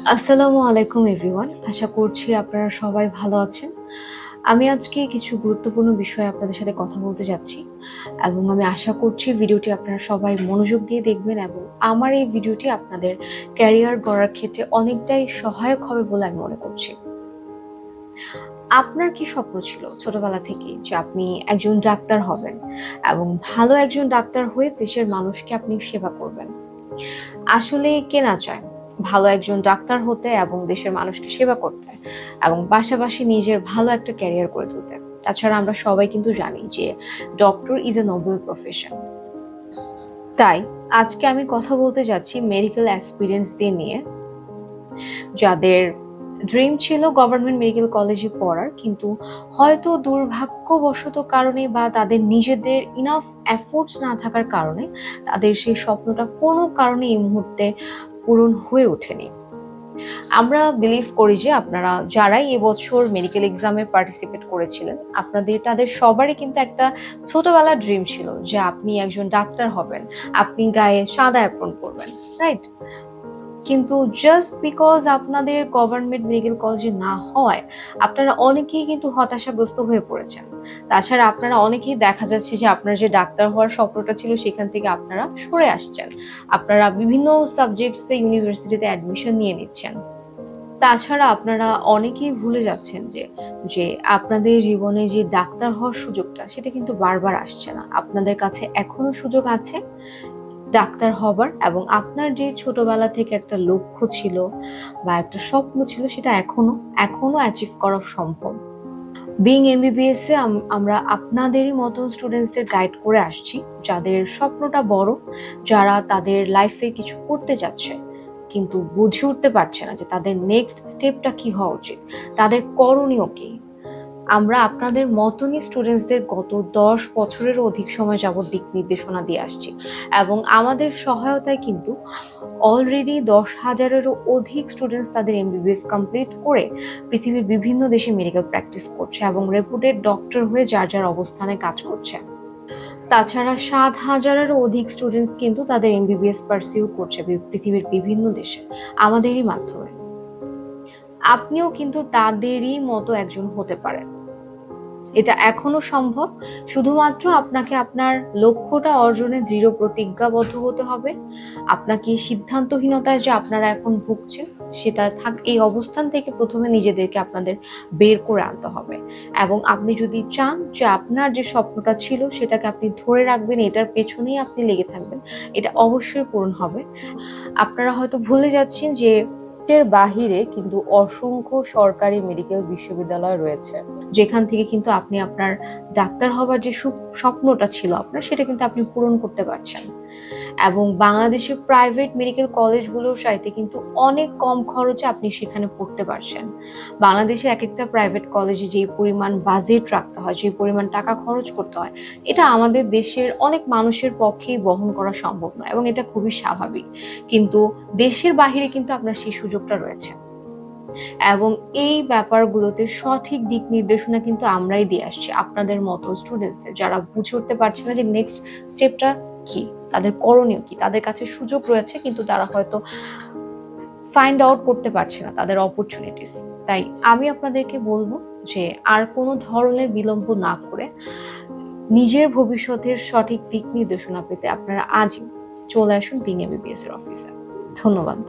আসসালামু আলাইকুম এভরিওয়ান। আশা করছি আপনারা সবাই ভালো আছেন। আমি আজকে কিছু গুরুত্বপূর্ণ বিষয়ে আপনাদের সাথে কথা বলতে যাচ্ছি এবং আমি আশা করছি ভিডিওটি আপনারা সবাই মনোযোগ দিয়ে দেখবেন এবং আমার এই ভিডিওটি আপনাদের ক্যারিয়ার গড়ার ক্ষেত্রে অনেকটাই সহায়ক হবে বলে আমি মনে করছি। আপনার কি স্বপ্ন ছিল ছোটবেলা থেকেই যে আপনি একজন ডাক্তার হবেন এবং ভালো একজন ডাক্তার হয়ে দেশের মানুষকে আপনি সেবা করবেন? আসলে কে না চায় ভালো একজন ডাক্তার হতে এবং দেশের মানুষকে সেবা করতে এবং পাশাপাশি নিজের ভালো একটা ক্যারিয়ার করে তুলতে। তাছাড়া আমরা সবাই কিন্তু জানি যে doctor is a noble profession. তাই আজকে আমি কথা বলতে যাচ্ছি মেডিকেল অ্যাসপিরেন্টসদের নিয়ে, যাদের ড্রিম ছিল গভর্নমেন্ট মেডিকেল কলেজে পড়ার, কিন্তু হয়তো দুর্ভাগ্যবশত কারণে বা তাদের নিজেদের ইনাফ এফোর্টস না থাকার কারণে তাদের সেই স্বপ্নটা কোনো কারণে এই মুহূর্তে পূরণ হয়ে ওঠেনি। আমরা বিলিভ করি যে আপনারা যারাই এবছর মেডিকেল এক্সামে পার্টিসিপেট করেছিলেন, তাদের সবারই কিন্তু একটা ছোটবেলার ড্রিম ছিল যে আপনি একজন ডাক্তার হবেন, আপনি গায়ে সাদা অ্যাপ্রন পরবেন, রাইট? কিন্তু জাস্ট বিকজ আপনাদের গভর্নমেন্ট মেডিকেল কলেজে না হয়, আপনারা অনেকেই কিন্তু হতাশাগ্রস্ত হয়ে পড়েছেন। তাছাড়া আপনারা অনেকেই দেখা যাচ্ছে যে আপনার যে ডাক্তার হওয়ার স্বপ্নটা ছিল সেখান থেকে আপনারা সরে আসছেন। আপনারা বিভিন্ন সাবজেক্টসে ইউনিভার্সিটিতে অ্যাডমিশন নিয়ে নিচ্ছেন। তাছাড়া আপনারা অনেকেই ভুলে যাচ্ছেন যে যে আপনাদের জীবনে যে ডাক্তার হওয়ার সুযোগটা সেটা কিন্তু বারবার আসছে না। আপনাদের কাছে এখনো সুযোগ আছে ডাক্তার হবার, এবং আপনার যে ছোটবেলা থেকে একটা লক্ষ্য ছিল বা একটা স্বপ্ন ছিল সেটা এখনো অ্যাচিভ করা সম্ভব। বিইং এমবিবিএস এ আমরা আপনাদেরই মতন স্টুডেন্টসদের গাইড করে আসছি, যাদের স্বপ্নটা বড়, যারা তাদের লাইফে কিছু করতে যাচ্ছে কিন্তু বুঝে উঠতে পারছে না যে তাদের নেক্সট স্টেপটা কি হওয়া উচিত, তাদের করণীয় কি। আমরা আপনাদের মতনই স্টুডেন্টসদের গত ১০ বছরেরও অধিক সময় যাবৎ দিক নির্দেশনা দিয়ে আসছি এবং আমাদের সহায়তায় কিন্তু অলরেডি ১০,০০০-এরও অধিক স্টুডেন্টস তাদের এমবিবিএস কমপ্লিট করে পৃথিবীর বিভিন্ন দেশে মেডিকেল প্র্যাকটিস করছে এবং রেপুটেড ডক্টর হয়ে যার যার অবস্থানে কাজ করছে। তাছাড়া ৭,০০০-এরও অধিক স্টুডেন্টস কিন্তু তাদের এমবিবিএস পারসিউ করছে পৃথিবীর বিভিন্ন দেশে আমাদেরই মাধ্যমে। আপনিও কিন্তু তাদেরই মতো একজন হতে পারেন। এটা এখনো সম্ভব। শুধুমাত্র আপনাকে আপনার লক্ষ্যটা অর্জনে দৃঢ় প্রতিজ্ঞাবদ্ধ হতে হবে। আপনাকে সিদ্ধান্তহীনতায় যে আপনারা এখন ভুগছেন, এই অবস্থান থেকে প্রথমে নিজেদেরকে আপনাদের বের করে আনতে হবে। এবং আপনি যদি চান যে আপনার যে স্বপ্নটা ছিল সেটাকে আপনি ধরে রাখবেন, এটার পেছনেই আপনি লেগে থাকবেন, এটা অবশ্যই পূরণ হবে। আপনারা হয়তো ভুলে যাচ্ছেন যে এর বাহিরে কিন্তু অসংখ্য সরকারি মেডিকেল বিশ্ববিদ্যালয় রয়েছে, যেখান থেকে কিন্তু আপনি আপনার ডাক্তার হবার যে স্বপ্নটা ছিল আপনার, সেটা কিন্তু আপনি পূরণ করতে পারছেন। এবং বাংলাদেশের প্রাইভেট মেডিকেল কলেজগুলোর চাইতে কিন্তু অনেক কম খরচে আপনি সেখানে পড়তে পারছেন। বাংলাদেশে একেকটা প্রাইভেট কলেজে যেই পরিমাণ বাজেট রাখতে হয়, যে পরিমাণ টাকা খরচ করতে হয়, এটা আমাদের দেশের অনেক মানুষের পক্ষেই বহন করা সম্ভব নয় এবং এটা খুবই স্বাভাবিক। কিন্তু দেশের বাহিরে কিন্তু আপনার সেই সুযোগটা রয়েছে এবং এই ব্যাপারগুলোতে সঠিক দিক নির্দেশনা কিন্তু আমরাই দিয়ে আসছি আপনাদের মতো স্টুডেন্টসদের, যারা বুঝে উঠতে পারছে না যে নেক্সট স্টেপটা কি, তাদের করণীয় কি। তাদের কাছে সুযোগ রয়েছে কিন্তু তারা হয়তো ফাইন্ড আউট করতে পারছে না তাদের অপরচুনিটিস। তাই আমি আপনাদেরকে বলবো যে আর কোনো ধরনের বিলম্ব না করে নিজের ভবিষ্যতের সঠিক দিক নির্দেশনা পেতে আপনারা আজই চলে আসুন বিইং এমবিবিএস এর অফিসে। ধন্যবাদ।